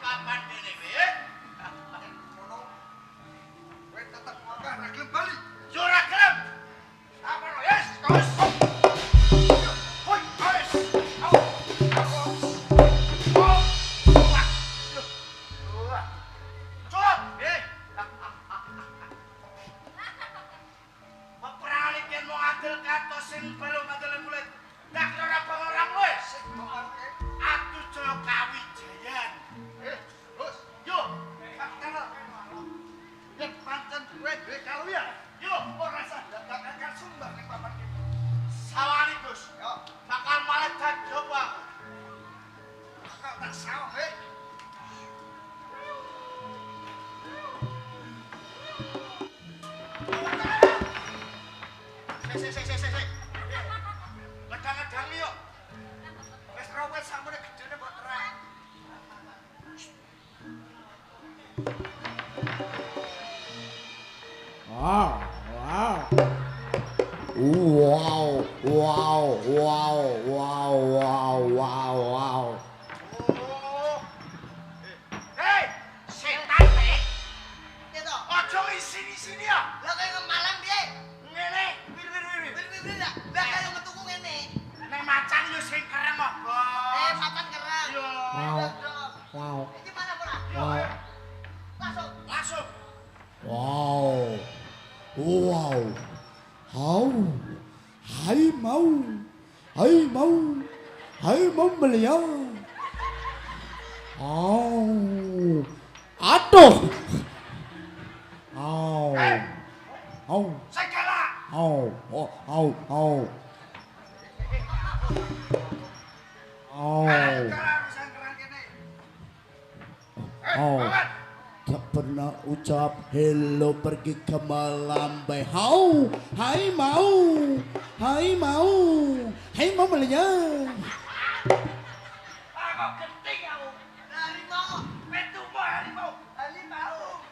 papan kene kowe. Ngono. Kowe tetep ora gelem bali. Yo ora gelem. Apa no? Yes, terus. Hoi, wes. Au. Sing belum adel kulit. Dak ora orang wis. Sing ngono. Aku Jaya Kawijayan. Terus Yo, fakta. Nek pancen kowe duwe kawiya. Yo, ora usah dadak sumbang ning papan iki. Sawani, Gus. Yo, bakal malah dadi apa? Kok tak sawah, Sik. Ngedang-ngedang yuk. Wis rawes sampune gedene mbok terang. Wow. Hei, setan nek. Piye to? Aja isini-isini ya. Lah kaya malam piye? Ngene, wir. Wir lah. Lah kaya metuku ngene. Nek macan yo sing kereng kok, Bos. Macan kerang. Yo. Wow. Iki mana ora? Yo. Langsung. Wow. Hai mau beliau. Aduh. Segala. Kerang kene. Banget. Tak pernah ucap hello pergi ke Malambai. Hai mau beliau. Kok genting aku. Harimau. Metu mo harimau. Harimau.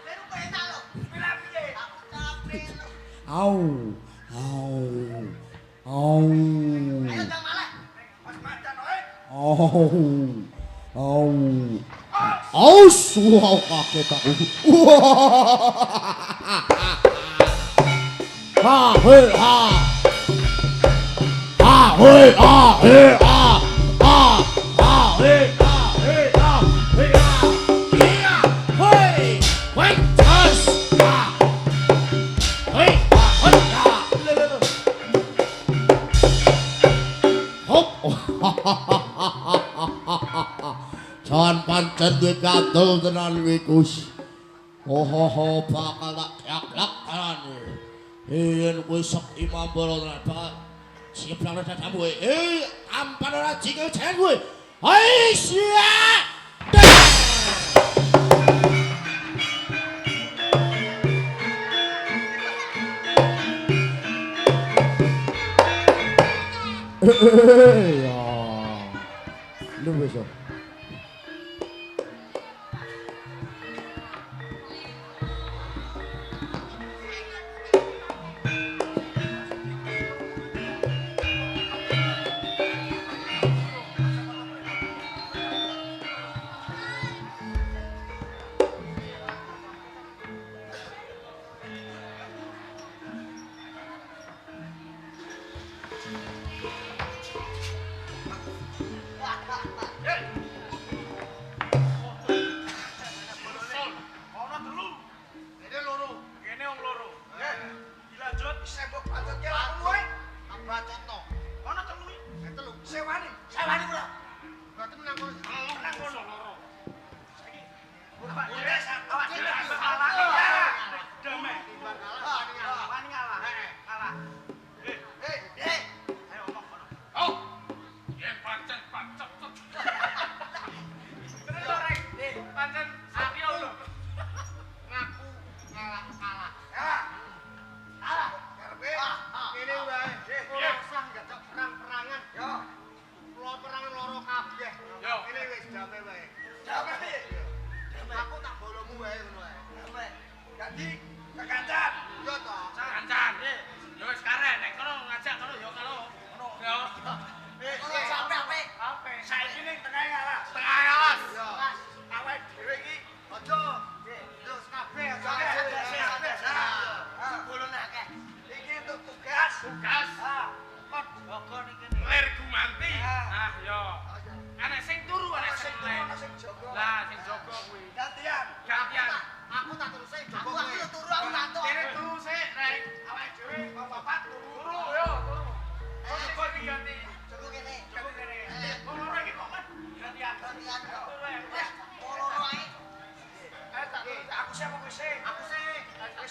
Baru kok enak lho. Pila piye? Aku capek lho. Ayo jam malah. Mas macan oi. Wow, kaget aku. Jangan pancen duwe gatel tenan wikus. Bakal tak yak-yak tenan. Yen wis sekti mambara tenan bakal siap lan dadamu. Tampan ora jingkel jen kowe. Hai siap. Ya. Lu besok.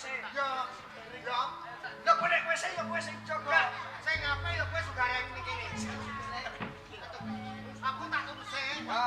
sih. Yo. Lah kowe nek kowe sing ya kowe sing jaga. Sing ngape ya kowe sugareng iki kene. Aku tak turu sih. Yo.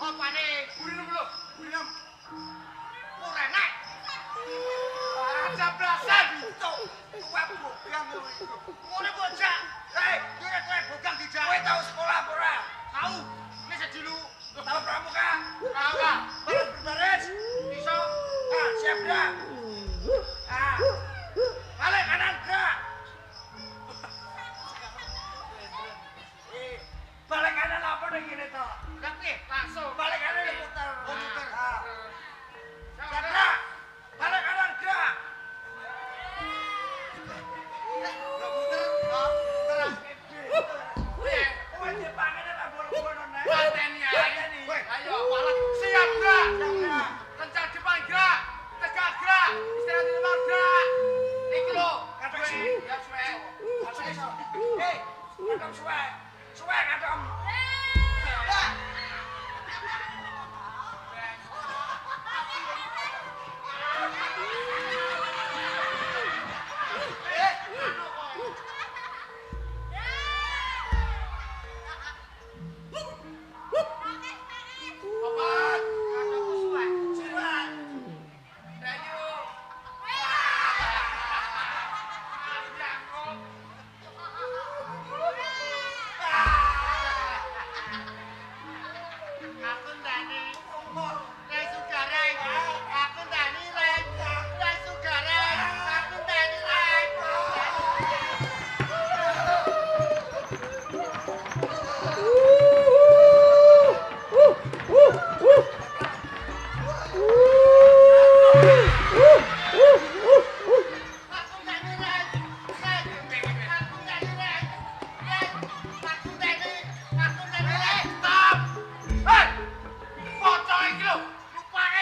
Apa nih? Gurinem lho. Gurinem. Ora enak.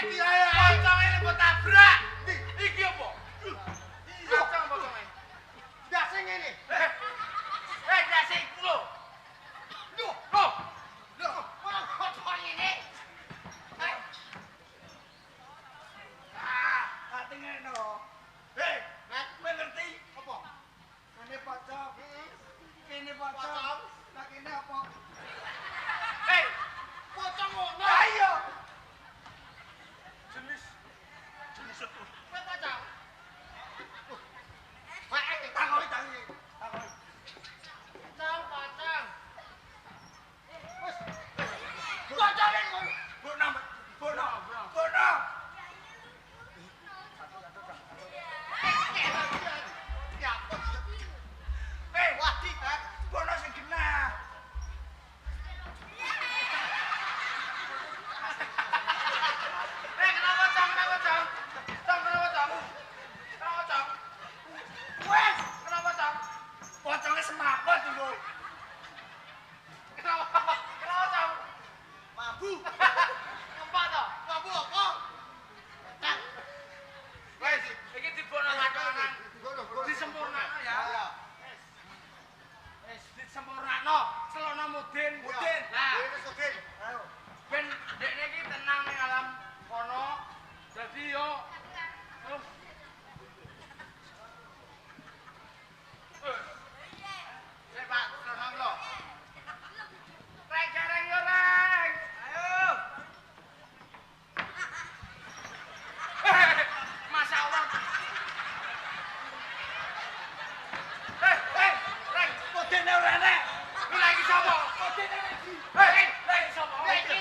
iki ae. Poconge mbok tabrak. Iki apa? Pocong poconge. Dase ngene. Dase iku lho. Loh. Loh, pocong ngene. Ati ngene. Hei, kowe ngerti apa? Kene pocong. Kene pocong. Lah kene apa? Hei, pocong ngono. Lah iya. Jenis itu. Kowe pocong. Takoni. Pocong. Wes. Poconge ngono. Bono. Wadi, bono sing genah. Kenapa, Cong? Wes, kenapa, Cong? Poconge semaput iku. Kenapa, Cong? Mabu. Apa to? Mabu apa? Cang. Wes, iki dibono kanan. Disempurnakno ya. Wes, disempurnakno. Selana mudin. Lah, ayo. Ben dekne iki tenang ning alam kono. Dadi yo Pak, tenang lo. Reng yo, Reng. Ayo. Masya Allah. Reng, modene ora enek. Lu lagi sapa? Modene lagi. Lagi sapa? Lagi.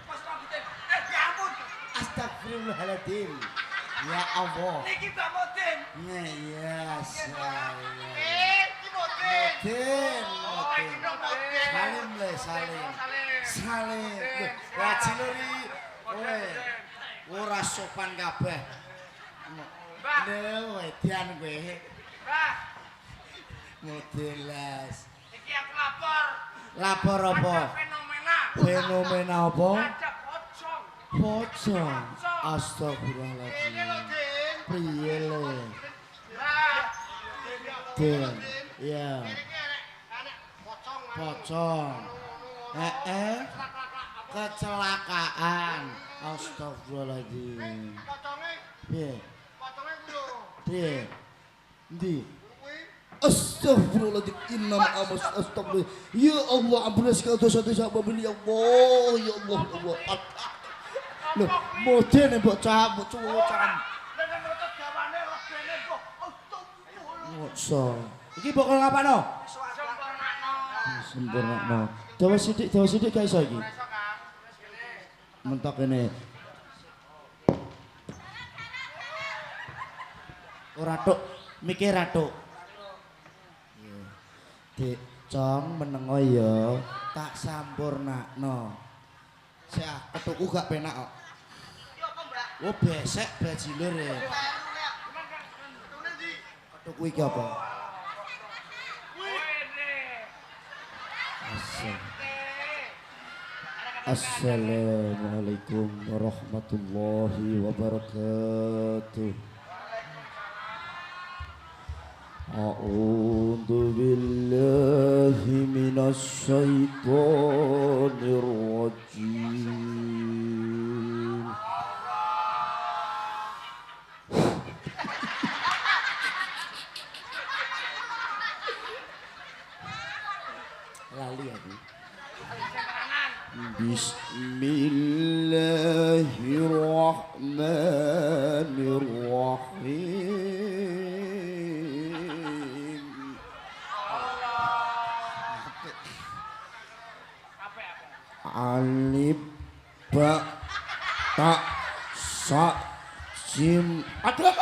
Pas rambutin. Ya ampun. Astagfirullahaladzim. Ya Allah. Niki Mbak Modin. Ya salam. Iki Modin. Modin. Oh, iki dong Modin. Salim le, salim. Salim. Wah ciluri. Ora sopan kabeh. Mbak. Lho, edian kowe. Mbak, Modin les. iki aku lapor. Lapor apa? Ada fenomena. Fenomena apa? Ada pocong. Pocong. Ini lho, Astagfirullahaladzim. Din. Piye le? Mbak. Din. Ya. Iki anak pocong. Pocong. Kecelakaan. Astagfirullahaladzim. Poconge, Piye? poconge ku lho. Piye? Ndi? Kuwi Astagfirullahaladzim. Inna ma'amas astagfirullah. Ya Allah, ampun segala dosa-dosa hamba ya Allah. Ya Allah, ya Allah. Loh, modene mbok cah, mbok cuwocan. dengan otot gawane robene kok. Astagfirullah. Mokso. Iki bakal ngapano? Sempurnakno. Sempurnakno. Dawa sithik gak iso iki. Ora iso, Kang. Wis kene. Mentok kene. Ora tok, mikir ra tok. Dik, Cong menengo ya, tak sampurnakno. Sik ketuku gak penak kok. Iki apa, Mbak? Oh besek bajilur ya. Baru ya. Tune ndi? Ketuku iki apa? Wene. Assalamualaikum warahmatullahi wabarakatuh. A'udzu billahi minasy syaithanir rajim. Lali aku. Bismillahirrahmanirrahim. Alif ba ta sa jim. Aduh.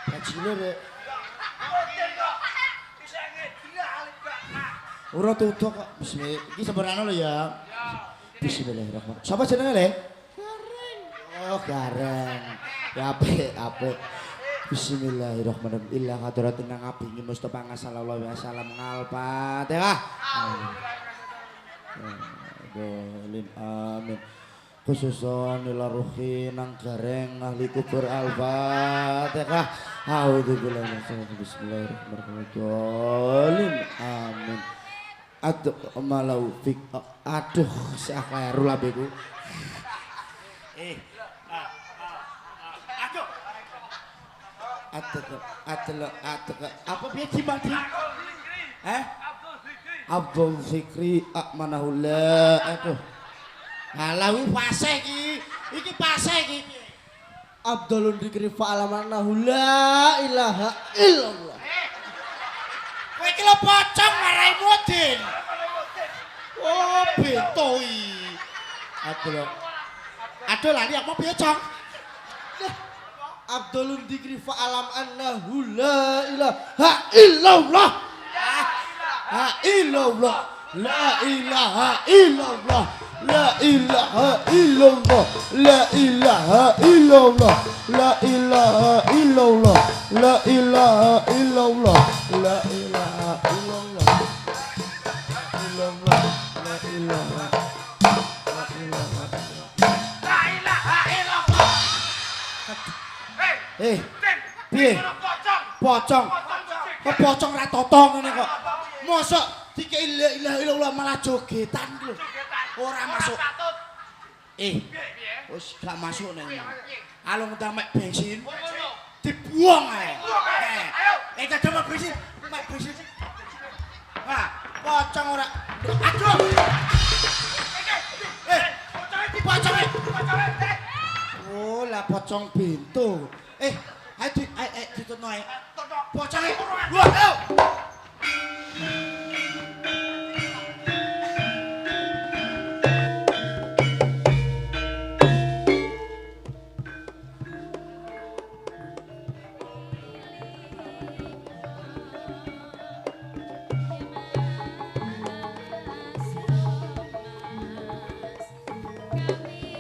Bajilur ya. Modin kok. Bisa ngedina alif bakna. Ora tutuk kok. Bismillah. Iki sempurna lho ya. Bismillahirrahmanirrahim. Sapa jenenge le? Gareng. Oh, Gareng. Ya apik. Bismillahirrahmanirrahim. Illa hadratin nang abingi Mustofa sallallahu alaihi wasallam Al-Fatihah. Amin. Amin. khususon ila ruhi nang gareng ahli kubur al-fatihah. A'udzubillahi minasyaitonir rajim. Bismillahirrahmanirrahim. Amin. Aduh malau fik. Aduh sak karo lambeku. Aduh. Apa piye gimana? Abdul Fikri Akmanahullah. Aduh. Halah wi fase iki. Iki fase iki. Abdul Fikri Fa'alamannahu la ilaha illallah. Kowe iki lho pocong marai mudin. Oh, betoi. Aduh lali apa piye, Cong? Abdul Fikri Fa'alamannahu la ilaha illallah. La illallah. La ilaha illallah. La ilaha illallah. La ilaha illallah. La ilaha illallah. La ilaha illallah. La ilaha illallah. Illallah. La ilaha. La ilaha. La ilaha illallah. Eh, piye? Pocong. Pocong. Kok pocong ra toto ngene kok. Mosok dikei la ilaha illallah malah jogetan lho. Ora masuk. Wis gak masuk ning. Alung mek bensin. Dibuang ae. Dadah mek bensin. Mek bensin. Wah, pocong ora. Aduh. Pocong. Oh, lah pocong pintu. Ayo ditutup ae. Pocong. Wah, ayo.